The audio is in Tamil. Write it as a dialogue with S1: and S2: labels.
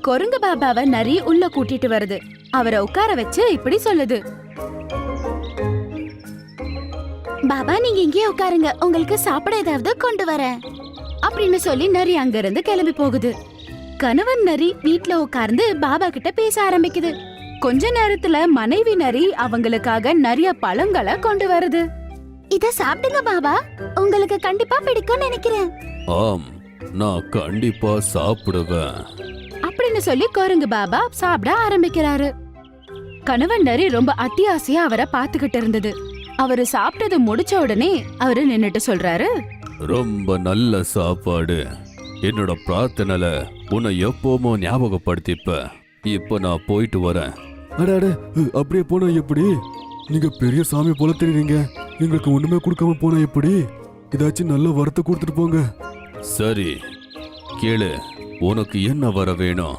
S1: குரங்கு பாபாவை நரி உள்ள கூட்டிட்டு வருது. அவரை உட்கார வச்சு இப்படி சொல்லுது, பாபா நீங்க இங்கே உட்காருங்க, உங்களுக்கு சாப்பிட ஏதாவது கொண்டு வரேன் அப்படின்னு சொல்லி நரி அங்கிருந்து கிளம்பி போகுது. கணவன் நரி வீட்ல உட்கார்ந்து பாபா கிட்ட பேச ஆரம்பிக்குது. கொஞ்ச நேரத்துல மனைவி நரி அவங்களுக்காக நிறைய பழங்களை கொண்டு வருது. இத சாப்பிடுங்க பாபா, உங்களுக்கு கண்டிப்பா பிடிக்கும் நினைக்கிறேன்.
S2: ஆம், நான் கண்டிப்பா சாப்பிடுவேன்
S1: அப்படின்னு சொல்லி குரங்கு பாபா சாப்பிட ஆரம்பிக்கிறாரு. கணவன் நரி ரொம்ப அத்தியாசையா அவரை பாத்துக்கிட்டு இருந்தது. அவரு சாப்பிட்டது முடிச்ச உடனே அவரு நின்னுட்டு சொல்றாரு,
S2: ரொம்ப நல்ல சாப்பாடு. என்னோட பிரார்த்தனைல உன்னை எப்பவுமோ ஞாபகப்படுத்திப்ப. இப்ப நான் போயிட்டு வரேன்.
S3: அட அப்படியே போனா எப்படி? நீங்க பெரிய சாமி போல தெரியுறீங்க. எங்களுக்கு ஒண்ணுமே கொடுக்காம போனா எப்படி? ஏதாச்சும் நல்ல வரத்தை கொடுத்துட்டு போங்க.
S2: சரி கேளு, உனக்கு என்ன வர வேணும்?